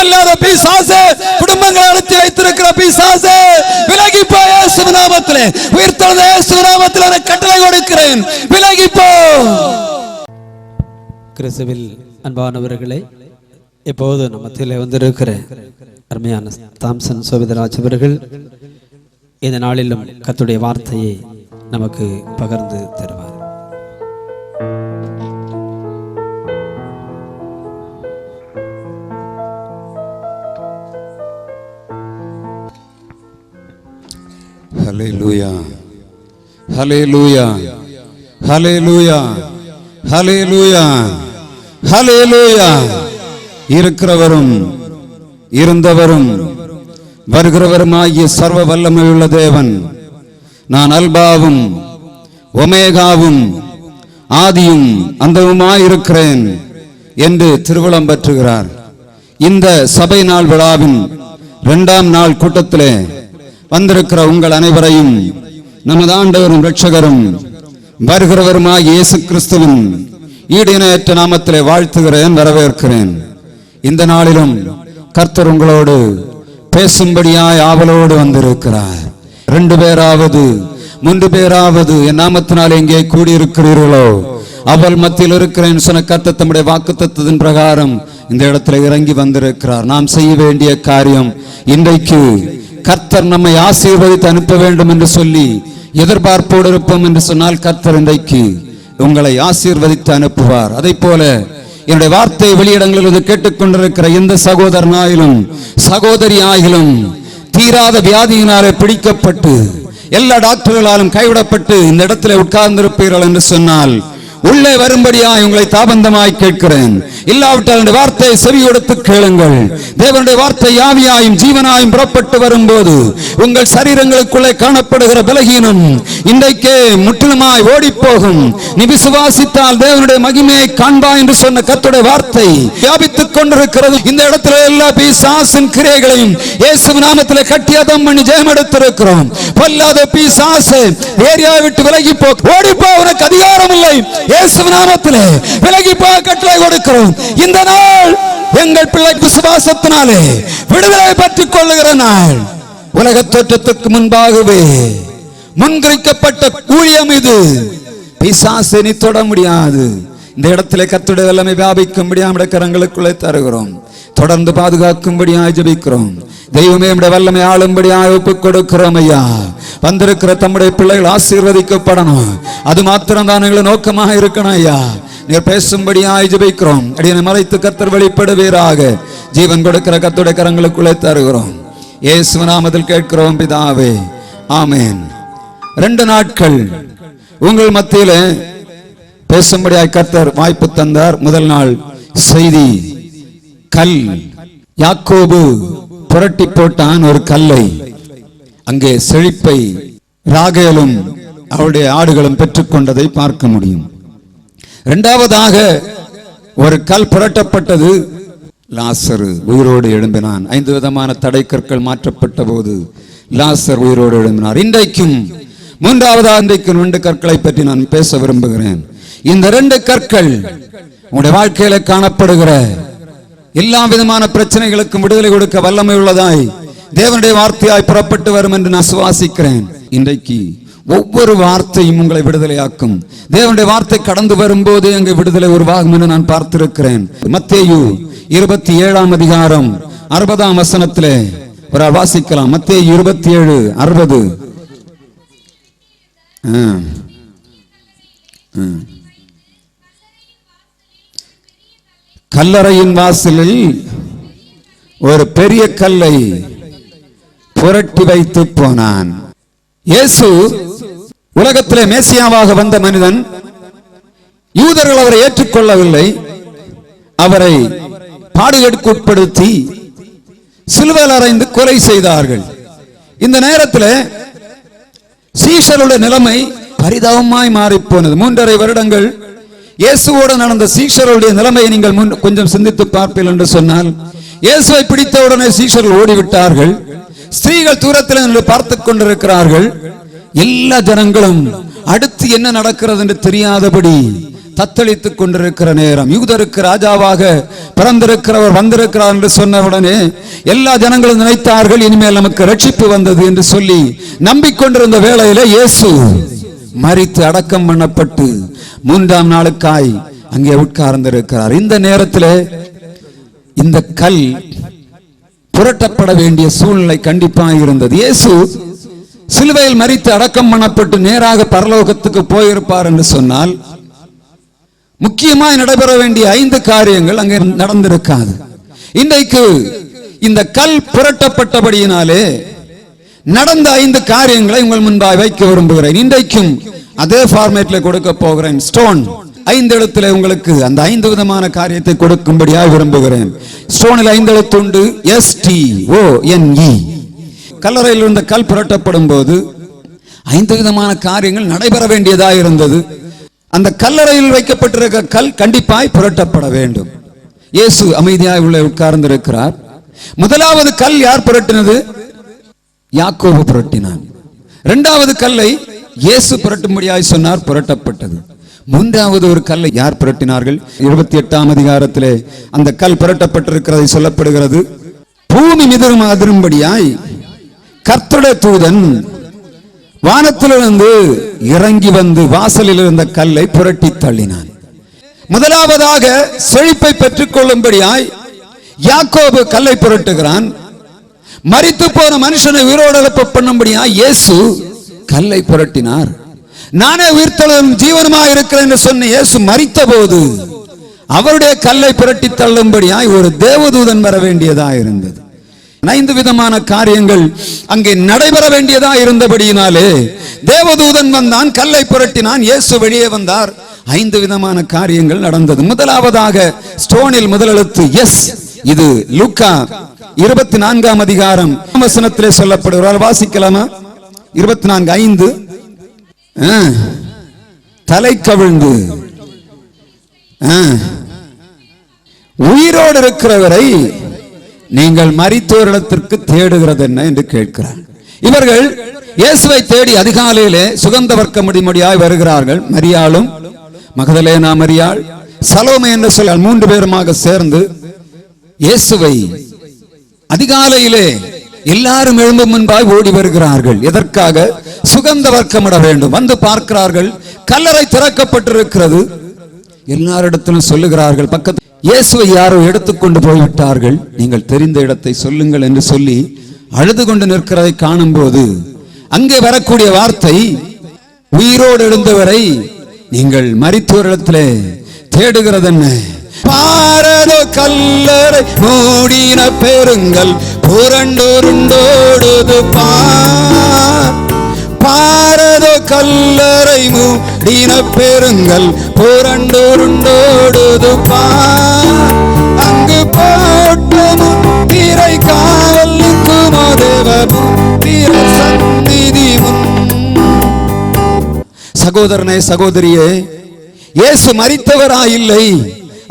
பொல்லாத பிசாசே, குடும்பங்களை அழுத்தி வைத்திருக்கிற பிசாசே, விலகி போ இயேசுவின் நாமத்திலே. உயிர்த்தெழுந்த இயேசுவின் நாமத்திலே கட்டளை கொடுக்கிறேன், விலகி போ. கிறிஸ்துவில் அன்பானவர்களே, இப்போது நம்ம மத்தியிலே வந்திருக்கிற அருமையான தாம்சன் சோபிதராஜ் அவர்கள் இந்த நாளிலும் கர்த்தருடைய வார்த்தையை நமக்கு பகிர்ந்து தருவார். ஹல்லேலூயா, ஹல்லேலூயா, ஹல்லேலூயா, ஹல்லேலூயா, ஹல்லேலூயா. இருக்கிறவரும் இருந்தவரும் வருகிறவருமாகிய சர்வ வல்லமையுள்ள தேவன், நான் அல்பாவும் ஒமேகாவும் ஆதியும் அந்தவுமாயிருக்கிறேன் என்று திருவிழம் பெற்றுகிறார். இந்த சபை நாள் விழாவின் 2ஆம் நாள் கூட்டத்திலே வந்திருக்கிற உங்கள் அனைவரையும் நமது ஆண்டவரும் இரட்சகரும் வருகிறவருமாகிய இயேசு கிறிஸ்துவின் ஈடிணையற்ற நாமத்திலே வாழ்த்துகிறேன், வரவேற்கிறேன். இந்த நாளிலும் கர்த்தர் உங்களோடு பேசும்படியாய் ஆவலோடு வந்திருக்கிறார். 2 பேராவது 3 பேராவது என் நாமத்தினால் எங்கே கூடியிருக்கிறீர்களோ அவள் மத்தியில் இருக்கிறேன் சொன்ன கர்த்தர் தம்முடைய வாக்குத்தத்தத்தின் பிரகாரம் இந்த இடத்துல இறங்கி வந்திருக்கிறார். நாம் செய்ய வேண்டிய காரியம், இன்றைக்கு கர்த்தர் நம்மை ஆசீர்வதித்து அனுப்ப வேண்டும் என்று சொல்லி எதிர்பார்ப்போடு இருப்போம் என்று சொன்னால் கர்த்தர் இன்றைக்கு உங்களை ஆசீர்வதித்து அனுப்புவார். அதை போல என்னுடைய வார்த்தை வெளியிடங்களில் கேட்டுக்கொண்டிருக்கிற எந்த சகோதரனாயிலும் சகோதரி ஆகிலும் தீராத வியாதியினாலே பிடிக்கப்பட்டு எல்லா டாக்டர்களாலும் கைவிடப்பட்டு இந்த இடத்துல உட்கார்ந்திருப்பீர்கள் என்று சொன்னால் உள்ளே வரும்படியாய் உங்களை தாபந்தமாய் கேட்கிறேன். இல்லாவிட்டால் வார்த்தையை செவி கொடுத்து கேளுங்கள். தேவனுடைய வார்த்தை ஆவியாயும் ஜீவனாயும் புறப்பட்டு வரும்போது உங்கள் சரீரங்களுக்குள்ளே காணப்படுகிற பலகீனம் இன்றைக்கே முற்றிலுமாய் ஓடி போகும். நீ விசுவாசித்தால் தேவனுடைய மகிமையை காண்பாய் என்று சொன்ன கர்த்தருடைய வார்த்தை வியாபித்துக் கொண்டிருக்கிறது. இந்த இடத்துல எல்லா பிசாசின் கிரியைகளையும் இயேசுவின் நாமத்திலே கட்டியதம் பண்ணி ஜெயம் எடுத்திருக்கிறோம். பொல்லாத பிசாசே, ஏரியாவை விட்டு விலகி போ, ஓடி போ, உனக்கு அதிகாரம் இல்லை. இயேசுவின் நாமத்திலே விலகி போ கட்டளை கொடுக்கிறோம். இந்த நாள் எங்கள் பிள்ளை விசுவாசத்தினாலே விடுதலை பெற்றுக் கொள்ளுகிற நாள். உலக தோற்றத்துக்கு முன்பாகவே முன்குறிக்கப்பட்ட ஊழியம் இது. பிசாசை நீ தொட முடியாது. இந்த இடத்திலே கர்த்தருடைய வல்லமை வியாபிக்கும்படியாக கரங்களுக்குள்ளே தருகிறோம். தொடர்ந்து பாதுகாக்கும்படியாக ஜெபிக்கிறோம். தெய்வமே நம்முடைய வல்லமை ஆளும்படியாக ஒப்புக் கொடுக்கிறோம். ஐயா, வந்திருக்கிற தம்முடைய பிள்ளைகள் ஆசீர்வதிக்கப்படணும். அது மாத்திரம் தான் எங்களை நோக்கமாக இருக்கணும். ஐயா, நீர் பேசும்படியாக ஜெபிக்கிறோம். அடியனை மறைத்து கர்த்தர் வெளிப்படுவீராக. ஜீவன் கொடுக்கிற கர்த்தருடைய கரங்களுக்குள்ளே தருகிறோம். இயேசுவின் நாமத்தில் கேட்கிறோம் பிதாவே, ஆமென். 2 நாட்கள் உங்கள் மத்தியில பேசும்படியாக கர்த்தர் வாய்ப்பு தந்தார். முதல் நாள் செய்தி, கல். யாக்கோபு புரட்டி போட்டான் ஒரு கல்லை. அங்கே செழிப்பை ராகேலும் அவருடைய ஆடுகளும் பெற்றுக்கொண்டதை பார்க்க முடியும். 2ஆவதாக ஒரு கல் புரட்டப்பட்டது. லாசரு உயிரோடு எழும்பினான். 5 விதமான தடை கற்கள் மாற்றப்பட்ட போது லாசர் உயிரோடு எழும்பினார். இன்றைக்கும் 3ஆவதாக இன்றைக்கு 2 கற்களை பற்றி நான் பேச விரும்புகிறேன். இந்த 2 கற்கள் உங்களுடைய வாழ்க்கையில காணப்படுகிற எல்லா விதமான பிரச்சனைகளுக்கும் விடுதலை கொடுக்க வல்லமை உள்ளதாய் தேவனுடைய வார்த்தையாய் புறப்பட்டு வரும் என்று நான் சுவாசிக்கிறேன். இன்றைக்கு ஒவ்வொரு வார்த்தையும் உங்களை விடுதலையாக்கும். தேவனுடைய வார்த்தை கடந்து வரும்போது அங்கு விடுதலை உருவாகும் என்று நான் பார்த்திருக்கிறேன். மத்தேயு 27ஆம் அதிகாரம் 60ஆம் வசனத்திலே ஒரு வாசிக்கலாம். மத்தேயு 27:60. கல்லறையின் வாசலில் ஒரு பெரிய கல்லை புரட்டி வைத்து போனான். இயேசு உலகத்திலே மேசியாவாக வந்த மனிதன். யூதர்கள் அவரை ஏற்றுக்கொள்ளவில்லை. அவரை பாடுகளுக்கு உட்படுத்தி சிலுவையில் அறைந்து கொலை செய்தார்கள். இந்த நேரத்தில் சீஷருடைய நிலைமை பரிதாபமாய் மாறி போனது. 3.5 வருடங்கள் இயேசுவோடு நடந்த சீஷருடைய நிலைமையை நீங்கள் கொஞ்சம் சிந்தித்து பார்ப்பீர்கள் என்று சொன்னால், இயேசுவை பிடித்தவுடனே சீஷர்கள் ஓடிவிட்டார்கள். ஸ்திரீகள் தூரத்தில் நின்று பார்த்துக் கொண்டிருக்கிறார்கள். எல்லா ஜனங்களும் அடுத்து என்ன நடக்கிறது என்று தெரியாதபடி தத்தளித்துக் கொண்டிருக்கிற நேரம், யூதருக்கு ராஜாவாக பிறந்திருக்கிறவர் வந்திருக்கிறார் என்று சொன்ன உடனே எல்லா ஜனங்களும் நினைத்தார்கள் இனிமேல் நமக்கு ரட்சிப்பு வந்தது என்று சொல்லி நம்பிக்கொண்டிருந்த வேளையில இயேசு மரித்து அடக்கம் பண்ணப்பட்டு 3ஆம் நாளுக்காய் அங்கே உட்கார்ந்திருக்கிறார். இந்த நேரத்தில் இந்த கல் புரட்டப்பட வேண்டிய சூழ்நிலை கண்டிப்பாக இருந்தது. இயேசு சிலுவையில் மரித்து அடக்கம் பண்ணப்பட்டு நேராக பரலோகத்துக்கு போயிருப்பார் என்று சொன்னால் முக்கியமாய் நடைபெற வேண்டிய 5 காரியங்கள் அங்கே நடந்திருக்காது. இன்றைக்கு இந்த கல் புரட்டப்பட்டபடியினாலே நடந்த 5 காரியங்களை உங்கள் முன்பாக வைக்க விரும்புகிறேன். இன்றைக்கும் அதே ஃபார்மேட்ல கொடுக்க போகிறேன். ஸ்டோன் 5 எழுத்துல உங்களுக்கு அந்த 5 விதமான காரியத்தை கொடுக்கும்படியாக விரும்புகிறேன். ஸ்டோனில் 5 எழுத்து உண்டு. STONE. கல்லறையில் இருந்த கல் புரட்டப்படும் போது 5 விதமான காரியங்கள் நடைபெற வேண்டியதாக இருந்தது. அந்த கல்லறையில் வைக்கப்பட்டிருக்க கல் கண்டிப்பாய் புரட்டப்பட வேண்டும். இயேசு அமைதியாக உள்ள உட்கார்ந்திருக்கிறார். முதலாவது கல் யார் புரட்டினது? யாக்கோபு புரட்டினான். 2வது கல்லை இயேசு புரட்டும்படியாய் சொன்னார், புரட்டப்பட்டது. 3வது ஒரு கல்லை யார் புரட்டினார்கள்? 28ஆம் அதிகாரத்திலே அந்த கல் புரட்டப்பட்டிருக்கிறதை சொல்லப்படுகிறது. பூமி அதிரும்படியாய் கர்த்தருடைய தூதன் வானத்திலிருந்து இறங்கி வந்து வாசலில் இருந்த கல்லை புரட்டி தள்ளினான். முதலாவதாக செழிப்பை பெற்றுக் கொள்ளும்படியாய் யாக்கோபு கல்லை புரட்டுகிறான். மரித்து போன மனுஷனை உயிரோடு எழுப்ப பண்ணும்படியாய் இயேசு கல்லை புரட்டினார். நானே உயிர்த்தெழும் ஜீவனுமாய் இருக்கிறேன் என்று சொன்ன இயேசு மரித்த போது அவருடைய கல்லை புரட்டி தள்ளும்படியாய் ஒரு தேவதூதன் வர வேண்டியதா இருந்தது. 5 விதமான காரியங்கள் அங்கே நடைபெற வேண்டியதா இருந்தபடியினாலே தேவதூதன் வந்தான், கல்லை புரட்டினான், இயேசு வெளியே வந்தார். 5 விதமான காரியங்கள் நடந்தது. முதலாவதாக ஸ்டோனில் முதல் எழுத்து எஸ். இது லூக்கா 24ஆம் அதிகாரம் வசனத்திலே சொல்லப்படுகிறார். வாசிக்கலாமா? 24:5. தலை கவிழ்ந்து உயிரோடு இருக்கிறவரை நீங்கள் மரித்தோரிடத்திற்கு தேடுகிறது என்ன என்று கேட்கிறார். இவர்கள் இயேசுவை தேடி அதிகாலையிலே சுகந்த வர்க்க முடியாய் வருகிறார்கள். மரியாளும் மகதலேனா மரியாள் சலோமே என்று சொல்ல 3 பேருமாக சேர்ந்து இயேசுவை அதிகாலையிலே எல்லாரும் எழும்பும் முன்பாய் ஓடி வருகிறார்கள். எதற்காக? சுகந்த வர்க்கமிட வேண்டும். வந்து பார்க்கிறார்கள், கல்லறை திறக்கப்பட்டிருக்கிறது. எல்லாரிடத்திலும் சொல்லுகிறார்கள், பக்கத்து இயேசுவை யாரோ எடுத்துக்கொண்டு போய்விட்டார்கள், நீங்கள் தெரிந்த இடத்தை சொல்லுங்கள் என்று சொல்லி அழுது கொண்டு நிற்கிறதை காணும் போது அங்கே வரக்கூடிய வார்த்தை, உயிரோடு எழுந்தவரை நீங்கள் மரித்தோரிடத்திலே தேடுகிறது என்ன? பாரதோ கல்லறை மூடின பெருங்கள் புரண்டோருண்டோடுது பாரதோ கல்லறை மூடின பெருங்கள் புரண்டோருண்டோடுது அங்கு போட்டமும் திரை காவலுக்குமோ தேவமும் திரை சந்நிதி முன். சகோதரனே சகோதரியே, இயேசு மரித்தவராயில்லை,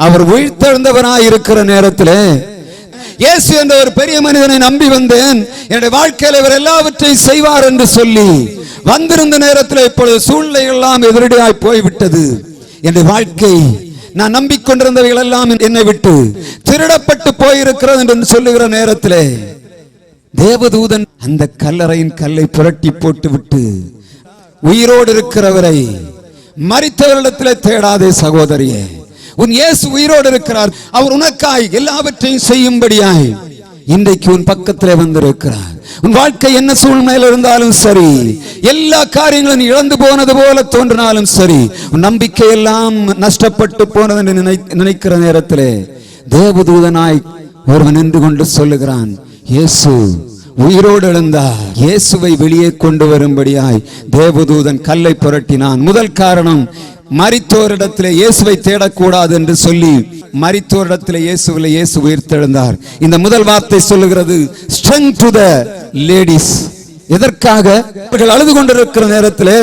அவர் உயிர்த்தெழுந்தவராய் இருக்கிற நேரத்தில் இயேசு என்ற ஒரு பெரிய மனிதனை நம்பி வந்தேன், என்னுடைய வாழ்க்கையில் இவர் எல்லாவற்றையும் செய்வார் என்று சொல்லி வந்திருந்த நேரத்தில் இப்பொழுது சூழ்நிலைகள் எல்லாம் எதிரடியாய் போய்விட்டது. என்னுடைய வாழ்க்கை, நான் நம்பிக்கொண்டிருந்தவைகள் எல்லாம் என்னை விட்டு திருடப்பட்டு போயிருக்கிறது என்று சொல்லுகிற நேரத்தில் தேவதூதன் அந்த கல்லறையின் கல்லை புரட்டி போட்டு விட்டு, உயிரோடு இருக்கிறவரை மரித்தவரிடத்தில் தேடாதே சகோதரியே, உன் இயேசு உயிரோடு இருக்கிறார். அவர் உனக்காய் எல்லாவற்றையும் செய்யும்படியாய் இன்றைக்கு உன் பக்கத்திலே வந்திருக்கிறார். உன் வாழ்க்கை என்ன சூழ்நிலையில் இருந்தாலும் சரி, எல்லா காரியங்களும் இழந்து போனது போல தோன்றினாலும் சரி, உன் நம்பிக்கை எல்லாம் நஷ்டப்பட்டு போனது என்று நினைக்கிற நேரத்திலே தேவதூதனாய் ஒருவன் நின்று கொண்டு சொல்லுகிறான், இயேசு உயிரோடு எழுந்தார். இயேசுவை வெளியே கொண்டு வரும்படியாய் தேவதூதன் கல்லை புரட்டினான். முதல் காரணம், மரித்தோரிடத்திலே இயேசுவை தேடக்கூடாது என்று சொல்லி மரித்தோரிடத்திலே இயேசுவிலே இயேசு உயிர்த்தெழுந்தார். இந்த முதல் வார்த்தை சொல்லுகிறது, strength to the ladies. எதற்காக? அவர்கள் அழுது கொண்டிருக்கிற நேரத்திலே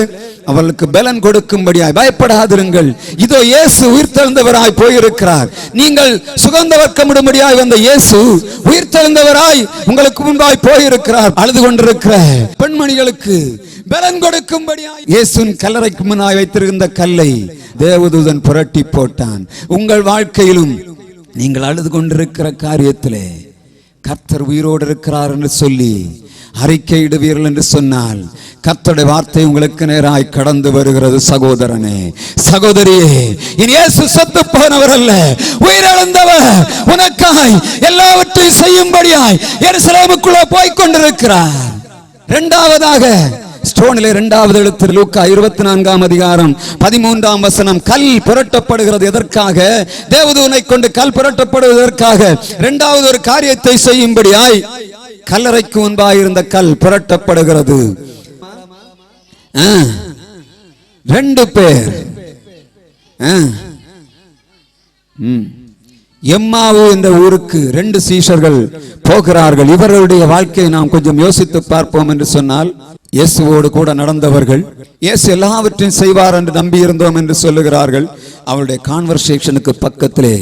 அவர்களுக்கு பலன் கொடுக்கும்படியாய், பயப்படாதிருங்கள், இதோ இயேசு உயிர்த்தெழுந்தவராய் போயிருக்கிறார், நீங்கள் சுகந்தவர்க்கமுடியாய் வந்த இயேசு உயிர்த்தெழுந்தவராய் உங்களுக்கு முன்பாய் போயிருக்கிறார். அழுது கொண்டிருக்கிற பெண்மணிகளுக்கு பலன் கொடுக்கும்படியாய் இயேசுவின் கல்லறைக்கு முன்னாய் வைத்திருந்த கல்லை தேவதூதன் புரட்டி போட்டான். உங்கள் வாழ்க்கையிலும் நீங்கள் அழுது கொண்டிருக்கிற காரியத்திலே கர்த்தர் உயிரோடு இருக்கிறார் என்று சொல்லி அறிக்கையிடுவீர்கள் என்று சொன்னால் கர்த்தருடைய வார்த்தை உங்களுக்கு நேராய் கடந்து வருகிறது. சகோதரனே, சகோதரியே, இனி இயேசு செத்து போனவர் அல்ல, உயிரிழந்தவர். உனக்காய் எல்லாவற்றையும் செய்யும்படியாய் எருசலேமுக்குள்ளே போய் கொண்டிருக்கிறார். இரண்டாவதாக ஸ்டோனிலே இரண்டாவது எழுத்து லூக்கா 24ஆம் அதிகாரம் 13ஆம் வசனம். கல் புரட்டப்படுகிறது. எதற்காக? தேவதூதனை கொண்டு கல் புரட்டப்படுவதற்காக. இரண்டாவது ஒரு காரியத்தை செய்யும்படியாய் கல்லறைக்கு முன்பாக இருந்த கல் புரட்டப்படுகிறது. 2 பேர் எம்மாவு என்ற ஊருக்கு 2 சீஷர்கள் போகிறார்கள். இவர்களுடைய வாழ்க்கையை நாம் கொஞ்சம் யோசித்து பார்ப்போம் என்று சொன்னால், இயேசுவோடு கூட நடந்தவர்கள், இயேசு எல்லாவற்றையும் செய்வார் என்று நம்பி இருந்தோம் என்று சொல்லுகிறார்கள். அவருடைய கான்வர்சேஷனுக்கு பக்கத்திலே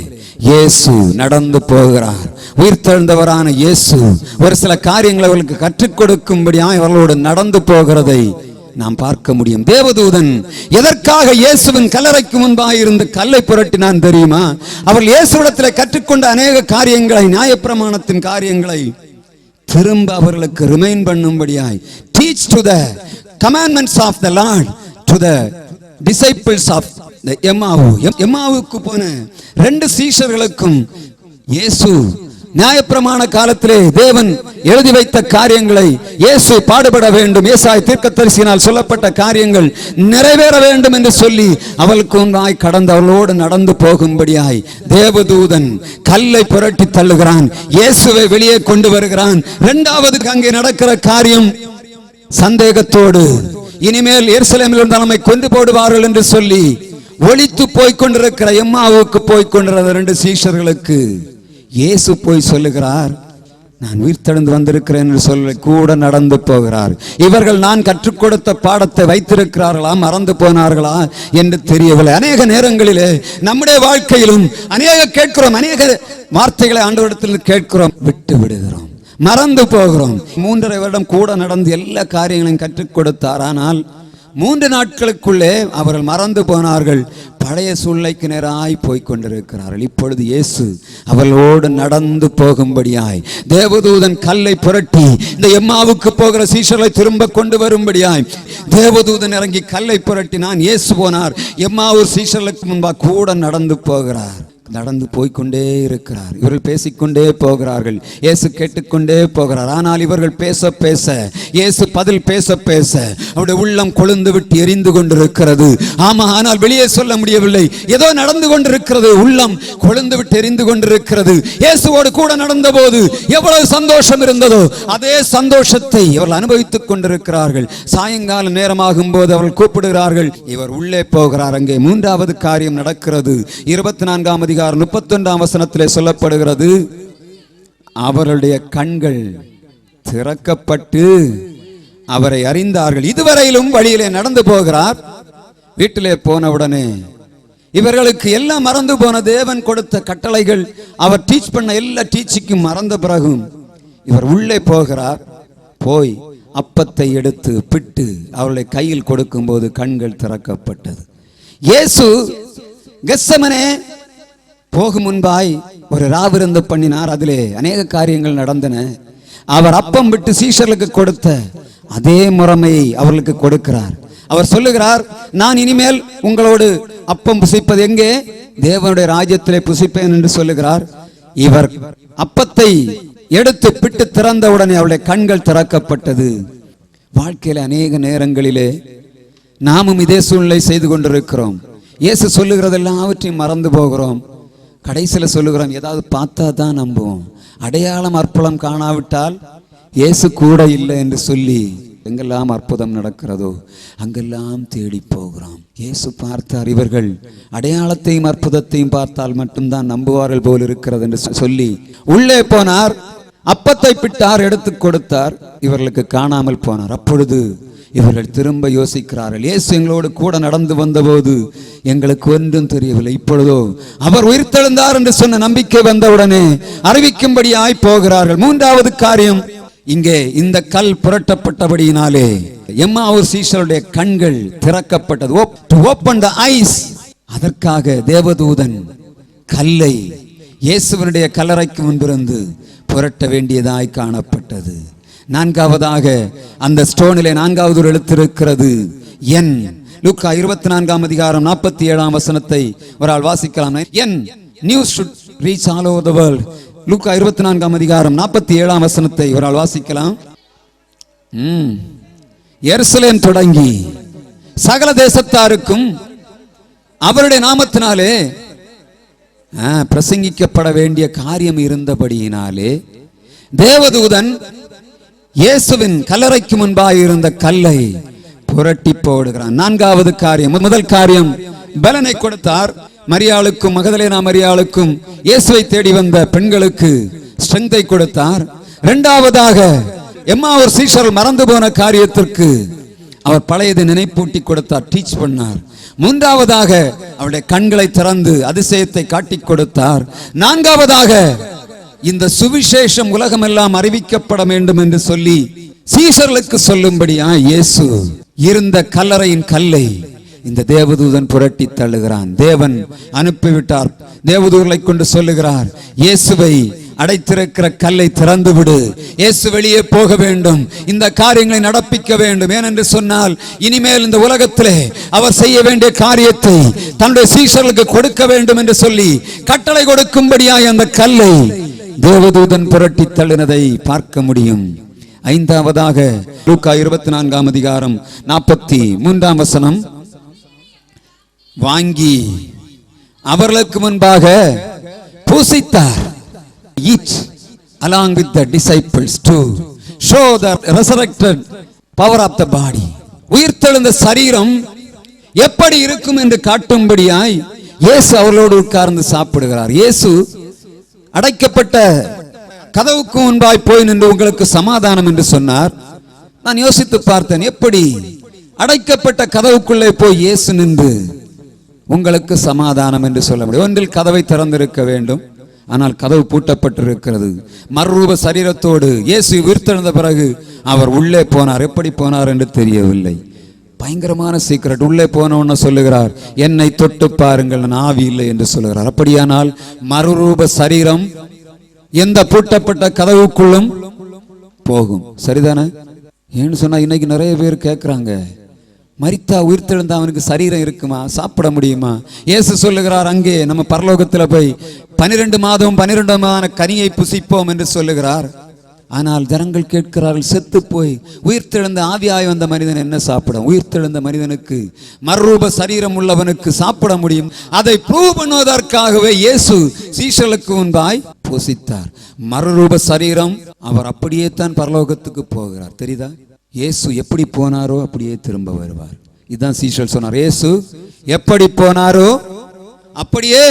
இயேசு நடந்து போகிறார். உயிர்த்தெழுந்தவரான இயேசு ஒரு சில காரியங்களை அவர்களுக்கு கற்றுக் கொடுக்கும்படியாக அவர்களோடு நடந்து போகிறதை நாம் பார்க்க முடியும். தேவதூதன் எதற்காக இயேசுவின் கல்லறைக்கு முன்பாக இருந்து கல்லை புரட்டினான் தெரியுமா? அவர்கள் இயேசுவிடத்தில் கற்றுக்கொண்ட அநேக காரியங்களை, நியாயப்பிரமாணத்தின் காரியங்களை திரும்ப அவர்களுக்கு remind பண்ணும்படியாய், teach to the commandments of the Lord to the disciples of the எம்மாவுக்கு போன 2 சீஷர்களுக்கும் இயேசு நியாயப்பிரமாண காலத்திலே தேவன் எழுதி வைத்த காரியங்களை, இயேசு பாடுபட வேண்டும், ஏசாயா தீர்க்கதரிசியினால் சொல்லப்பட்ட காரியங்கள் நிறைவேற வேண்டும் என்று சொல்லி அவளுக்கு முன்பாய் கடந்து அவளோடு நடந்து போகும்படியாய் தேவதூதன் கல்லை புரட்டி தள்ளுகிறான். இயேசுவை வெளியே கொண்டு வருகிறான். இரண்டாவது அங்கே நடக்கிற காரியம் சந்தேகத்தோடு, இனிமேல் எருசலேமில் இருந்து நம்மை கொண்டு போடுவார்கள் என்று சொல்லி ஒளித்து போய்கொண்டிருக்கிற எம்மாவுக்கு போய்கொண்டிருந்த 2 சீஷர்களுக்கு இயேசு போய் சொல்லுகிறார், நான் உயிர்த்தெழுந்து வந்திருக்கிறேன் என்று சொல்ல கூட நடந்து போகிறார். இவர்கள் நான் கற்றுக் கொடுத்த பாடத்தை வைத்திருக்கிறார்களா, மறந்து போனார்களா என்று தெரியவில்லை. அநேக நேரங்களிலே நம்முடைய வாழ்க்கையிலும் கேட்கிறோம், அநேக வார்த்தைகளை ஆண்டவரிடத்தில் கேட்கிறோம், விட்டு விடுகிறோம், மறந்து போகிறோம். 3.5 வருடம் கூட நடந்து எல்லா காரியங்களையும் கற்றுக் கொடுத்தார். ஆனால் 3 நாட்களுக்குள்ளே அவர்கள் மறந்து போனார்கள். பழைய சூழ்நிலைக்கு நேராய் போய்கொண்டிருக்கிறார்கள். இப்பொழுது இயேசு அவர்களோடு நடந்து போகும்படியாய் தேவதூதன் கல்லை புரட்டி இந்த எம்மாவுக்கு போகிற சீஷர்களை திரும்ப கொண்டு வரும்படியாய் தேவதூதன் இறங்கி கல்லை புரட்டினான். இயேசு போனார். எம்மாவூர் சீஷர்களுக்கு முன்பாக கூட நடந்து போகிறார். நடந்து போய்கொண்டே இருக்கிறார். இவர்கள் பேசிக்கொண்டே போகிறார்கள். இயேசு கேட்டுக்கொண்டே போகிறார். ஆனால் இவர்கள் பேச பேச, இயேசு பதில் பேச பேச அவருடைய உள்ளம் கொழுந்து விட்டு எரிந்து கொண்டிருக்கிறது. ஆமா, ஆனால் வெளியே சொல்ல முடியவில்லை. ஏதோ நடந்து கொண்டிருக்கிறது, உள்ளம் கொழுந்து விட்டு எரிந்து கொண்டிருக்கிறது. இயேசுவோடு கூட நடந்த போது எவ்வளவு சந்தோஷம் இருந்ததோ அதே சந்தோஷத்தை அவர்கள் அனுபவித்துக் கொண்டிருக்கிறார்கள். சாயங்கால நேரமாகும் போது அவர்கள் கூப்பிடுகிறார்கள். இவர் உள்ளே போகிறார். அங்கே 3வது காரியம் நடக்கிறது. 24ஆம் அதிகாரம் 31ஆம் வசனத்திலே சொல்லப்படுகிறது, அவருடைய கண்கள் திறக்கப்பட்டு அவரை அறிந்தார்கள். இதுவரையிலும் வழியிலே நடந்து போகிறார். வீட்டிலே போனவுடனே இவர்களுக்கு எல்லாம் மறந்து போன தேவன் கொடுத்த கட்டளைகள், அவர் டீச் பண்ண எல்லா டீச்சிங்கும் மறந்த பிறகும் இவர் உள்ளே போகிறார். போய் அப்பத்தை எடுத்து பிட்டு அவர்களை கையில் கொடுக்கும் போது கண்கள் திறக்கப்பட்டது. இயேசு கெத்செமனே போகும் முன்பாய் ஒரு ராவிருந்து பண்ணினார். அதிலே அநேக காரியங்கள் நடந்தன. அவர் அப்பம் விட்டு சீஷர்களுக்கு கொடுத்த அதே முறைமையை அவர்களுக்கு கொடுக்கிறார். அவர் சொல்லுகிறார், நான் இனிமேல் உங்களோடு அப்பம் புசிப்பது எங்கே? தேவனுடைய ராஜ்யத்திலே புசிப்பேன் என்று சொல்லுகிறார். இவர் அப்பத்தை எடுத்து பிட்டு திறந்தவுடனே அவருடைய கண்கள் திறக்கப்பட்டது. வாழ்க்கையில அநேக நேரங்களிலே நாமும் இதே சூழ்நிலை செய்து கொண்டிருக்கிறோம். இயேசு சொல்லுகிறதெல்லாம் அவற்றையும் மறந்து போகிறோம். கடைசியில் சொல்லுகிறோம், ஏதாவது பார்த்தா தான் நம்புவோம், அடையாளம் அற்புதம் காணாவிட்டால் இயேசு கூட இல்லை என்று சொல்லி எங்கெல்லாம் அற்புதம் நடக்கிறதோ அங்கெல்லாம் தேடி போகிறோம். இயேசு பார்த்தார், இவர்கள் அடையாளத்தையும் அற்புதத்தையும் பார்த்தால் மட்டும்தான் நம்புவார்கள் போல் இருக்கிறது என்று சொல்லி உள்ளே போனார். அப்பத்தை பிட்டார், எடுத்து கொடுத்தார், இவர்களுக்கு காணாமல் போனார். அப்பொழுது இவர்கள் திரும்ப யோசிக்கிறார்கள், இயேசு எங்களோடு கூட நடந்து வந்தபோது எங்களுக்கு ஒன்றும் தெரியவில்லை, இப்பொழுதோ அவர் உயிர்த்தெழுந்தார் என்று சொன்ன நம்பிக்கை வந்தவுடனே அறிவிக்கும்படியாய் போகிறார்கள். மூன்றாவது காரியம், இங்கே இந்த கல் புரட்டப்பட்டபடியினாலே எம்மாவூர் சீஷருடைய கண்கள் திறக்கப்பட்டது. To open the eyes. அதற்காக தேவதூதன் கல்லை இயேசுவினுடைய கல்லறைக்கு முன்பிருந்து புரட்ட வேண்டியதாய் காணப்பட்டது. நான்காவதாக அந்த ஸ்டோனிலே நான்காவது ஒரு எழுத்து இருக்கிறது, என். லூக்கா 24 அதிகாரம் 47 வசனத்தை ஒரு ஆள் வாசிக்கலாம். என் news should reach all over the world. லூக்கா 24 அதிகாரம் 47 வசனத்தை ஒரு ஆள் வாசிக்கலாம். எருசலேம் தொடங்கி சகல தேசத்தாருக்கும் அவருடைய நாமத்தினாலே பிரசங்கிக்கப்பட வேண்டிய காரியம் இருந்தபடியினாலே தேவதூதன் இயேசுவின் கல்லறைக்கு முன்பாக இருந்த கல்லை புரட்டி போடுகிறான். நான்காவது காரியம், முதல் காரியம் பலனை கொடுத்தார். மரியாளுக்கும் மகதலேனா மரியாளுக்கும் இயேசுவை தேடி வந்த பெண்களுக்கு ஸ்ட்ரெngthை கொடுத்தார். இரண்டாவதாக எம்மாவூர் சீஷர்கள் மறந்து போன காரியத்திற்கு அவர் பழையதை நினைப்பூட்டி கொடுத்தார், டீச் பண்ணார். மூன்றாவதாக அவருடைய கண்களை திறந்து அதிசயத்தை காட்டிக் கொடுத்தார். நான்காவதாக இந்த சுவிசேஷம் உலகமெல்லாம் அறிவிக்கப்பட வேண்டும் என்று சொல்லி சீஷர்களுக்கு சொல்லும்படியா இயேசு இருந்த கல்லறையின் கல்லை இந்த தேவதூதன் புரட்டி தள்ளுகிறான். தேவன் அனுப்பிவிட்டார். தேவதூதனை கொண்டு சொல்லுகிறார், இயேசுவை அடைத்திருக்கிற கல்லை திறந்து விடு, இயேசு வெளியே போக வேண்டும், இந்த காரியங்களை நடப்பிக்க வேண்டும். ஏனென்று சொன்னால் இனிமேல் இந்த உலகத்திலே அவர் செய்ய வேண்டிய காரியத்தை தன்னுடைய சீஷர்களுக்கு கொடுக்க வேண்டும் என்று சொல்லி கட்டளை கொடுக்கும்படியாய் அந்த கல்லை தேவதூதன் புரட்டி தள்ளினதை பார்க்க முடியும். ஐந்தாவதாக லூக்கா 24 அதிகாரம் 43 வசனம், வாங்கி அவர்களுக்கு முன்பாக பூசித்தார். Eat along with the disciples to show the resurrected power of the body. உயிர்த்தெழுந்த சரீரம் எப்படி இருக்கும் என்று காட்டும்படியாய் இயேசு அவர்களோடு உட்கார்ந்து சாப்பிடுகிறார். இயேசு அடைக்கப்பட்ட கதவுக்கு முன்பாய் போய் நின்று உங்களுக்கு சமாதானம் என்று சொன்னார். நான் யோசித்து பார்த்தேன், எப்படி அடைக்கப்பட்ட கதவுக்குள்ளே போய் இயேசு நின்று உங்களுக்கு சமாதானம் என்று சொல்ல முடியும்? ஒன்றில் கதவை திறந்திருக்க வேண்டும், ஆனால் கதவு பூட்டப்பட்டிருக்கிறது. மறுரூப சரீரத்தோடு இயேசு உயிர்த்தெழுந்த பிறகு அவர் உள்ளே போனார். எப்படி போனார் என்று தெரியவில்லை. பயங்கரமான சீக்கிரட். உள்ளே போனோன்னு சொல்லுகிறார், என்னை தொட்டு பாருங்கள், நான் ஆவி இல்லை என்று சொல்லுகிறார். அப்படியானால் மறுரூப சரீரம் எந்த பூட்டப்பட்ட கதவுக்குள்ளும் போகும். சரிதானே? ஏன்னு சொன்னா இன்னைக்கு நிறைய பேர் கேட்கிறாங்க, மரித்தா உயிர்த்தெழுந்தா அவனுக்கு சரீரம் இருக்குமா, சாப்பிட முடியுமா? இயேசு சொல்லுகிறார், அங்கே நம்ம பரலோகத்தில் போய் 12 மாதம் 12 மாத கனியை புசிப்போம் என்று சொல்லுகிறார். ஆனால் ஜனங்கள் கேட்கிறார்கள், செத்து போய் உயிர்த்தெழுந்த ஆவியாய் வந்த மனிதன் என்ன சாப்பிடும்? உயிர்த்தெழுந்த மனிதனுக்கு, மறுரூப சரீரம் உள்ளவனுக்கு சாப்பிட முடியும். அதை ப்ரூவ் பண்ணுவதற்காகவே இயேசு சீஷர்களுக்கு முன்பாய் புசித்தார். மறுரூப சரீரம், அவர் அப்படியே தான் பரலோகத்துக்கு போகிறார். தெரியுதா? இயேசு எப்படி போனாரோ அப்படியே திரும்ப வருவார். இதுதான் சீஷர்கள் சொன்னார், இயேசு எப்படி போனாரோ அப்படியே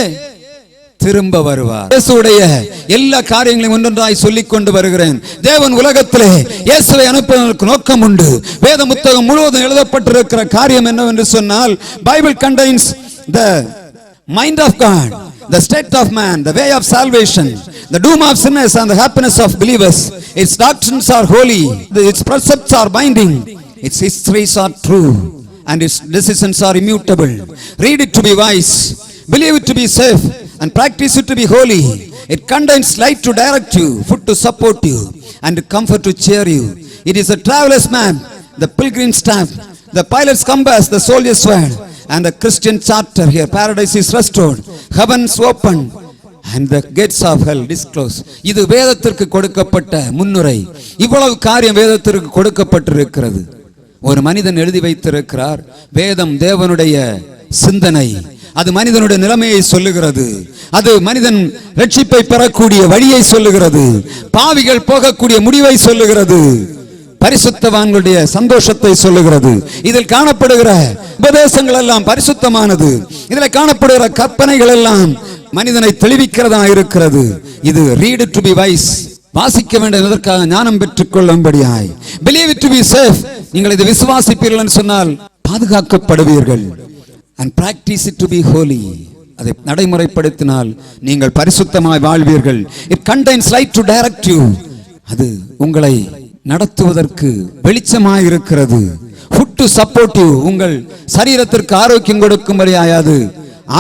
திரும்ப வருவார். இயேசுடைய எல்லா காரியங்களையும் ஒன்றொன்றாய் சொல்லிக் கொண்டு வருகிறேன். தேவன் உலகத்திலே இயேசுவை அனுப்புவதற்கு நோக்கம் உண்டு. வேத புத்தகம் முழுவதும் எழுதப்பட்டிருக்கிற காரியம் என்னவென்று சொன்னால், Bible contains the mind of God, the state of man, the way of salvation, the doom of sinners and the happiness of believers. Its doctrines are holy, its precepts are binding, its histories are true, and its decisions are immutable. Read it to be wise, believe it to be safe, and practice it to be holy. It contains light to direct you, food to support you, and comfort to cheer you. It is a traveler's map, the pilgrim's staff, the pilot's compass, the soldier's sword, and the Christian charter. Here paradise is restored, heavens open, and the gates of hell disclosed. இது வேதத்திற்கு கொடுக்கப்பட்ட முன்னுரை. இவ்வளவு காரியம் வேதத்திற்கு கொடுக்கப்பட்டிருக்கிறது. ஒரு மனிதன் எழுதி வைத்திருக்கிறார். வேதம் தேவனுடைய சிந்தனை, அது மனிதனுடைய நிலைமையை சொல்லுகிறது. அது மனிதன் ரட்சிப்பை பெறக்கூடிய வழியை சொல்லுகிறது. பாவிகள் போகக்கூடிய முடிவை சொல்லுகிறது. பரிசுத்தவான்களுடைய சந்தோஷத்தை சொல்லுகிறது. இதில் காணப்படுகிற உபதேசங்கள் எல்லாம் பரிசுத்தமானது. இதில் காணப்படுகிற கற்பனைகள் எல்லாம் மனிதனை தெளிவிக்கிறதா இருக்கிறது. இது read to be wise, வாசிக்க வேண்டும் என்பதற்காக ஞானம் பெற்றுக் கொள்ளும்படியாய். believe it to be safe. நீங்கள் இதை விசுவாசிப்பீர்கள் என்று சொன்னால் பாதுகாக்கப்படுவீர்கள். and practice it to be holy. அதை நடைமுறைப்படுத்தினால் நீங்கள் பரிசுத்தமாய் வாழ்வீர்கள். it contains light to direct you. அது உங்களை நடத்துவதற்கு வெளிச்சமாய் இருக்கிறது. food to support you. உங்கள் சரீரத்திற்கு ஆரோக்கியம் கொடுக்கும்படியாய் அது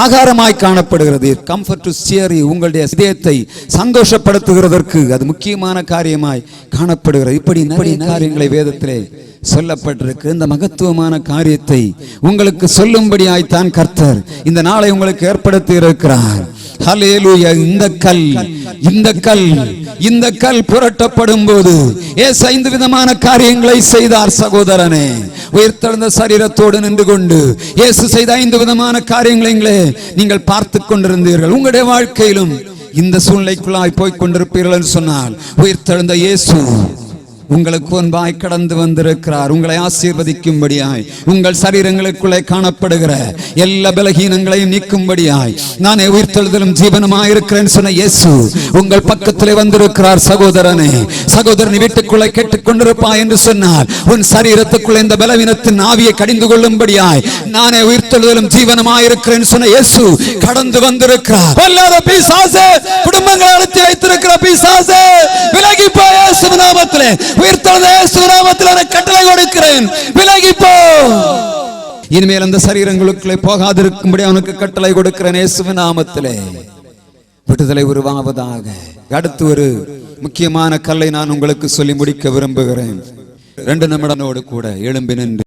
ஆகாரமாய் காணப்படுகிறது. comfort to cheer you. உங்களுடைய இதயத்தை சந்தோஷப்படுத்துகிறதற்கு அது முக்கியமான காரியமாய் காணப்படுகிறது. இப்படி நிறைய காரியங்களை வேதத்திலே சொல்லப்பட்டிருக்கு. இந்த மகத்துவமான காரியத்தை உங்களுக்கு சொல்லும்படியாய் தான் கர்த்தர் இந்த நாளை உங்களுக்கு ஏற்படுத்தி இருக்கிறார். ஹல்லேலூயா. இந்த கல் புரட்டப்படும் போது இயேசு 5 விதமான காரியங்களை செய்தார். சகோதரனே, உயிர்த்தெழுந்த சரீரத்தோடு நின்று கொண்டு இயேசு செய்த 5 விதமான காரியங்களை நீங்கள் பார்த்து கொண்டிருந்தீர்கள். உங்களுடைய வாழ்க்கையிலும் இந்த சூழ்நிலைக்குள்ளாய் போய் கொண்டிருப்பீர்கள் என்று சொன்னால் உயிர்த்தெழுந்த இயேசு உங்களுக்கு முன்பாய் கடந்து வந்திருக்கிறார். உங்களை ஆசீர்வதிக்கும்படியாய், உங்கள் சரீரங்களுக்குள்ளே காணப்படுகிற எல்லா பலகீனங்களையும் நீக்கும்படியாய், நானே உயிர்த்தெழுதலும் ஜீவனுமாய் இருக்கிறேன் சொன்ன இயேசு உங்கள் பக்கத்திலே வந்திருக்கிறார். சகோதரனே, சகோதரன் வீட்டுக்குள்ளே கேட்டுக்கொண்டிருப்பாய் என்று சொன்னால் உன் சரீரத்துக்குள்ளே இந்த பலவீனத்தின் ஆவியை கடிந்து கொள்ளும்படியாய், நானே உயிர்த்தெழுதலும் ஜீவனுமாய் இருக்கிறேன் சொன்ன இயேசு கடந்து வந்திருக்கிறார். பொல்லாத பிசாசே, குடும்பங்களை அழுத்தி வைத்திருக்கிற பிசாசே, விலகி போ இயேசுவின் நாமத்திலே. உயிர்த்தெழுந்த இயேசுவின் நாமத்திலே கட்டளை கொடுக்கிறேன், விலகி போ. இனிமேல் அந்த சரீரங்களுக்குள்ளே போகாதிருக்கும்படி அவனுக்கு கட்டளை கொடுக்கிறேன் இயேசுவின் நாமத்திலே. விடுதலை உருவாவதாக. அடுத்து ஒரு முக்கியமான கல்லை நான் உங்களுக்கு சொல்லி முடிக்க விரும்புகிறேன். 2 நிமிடங்களோடு கூட எழும்பி நின்று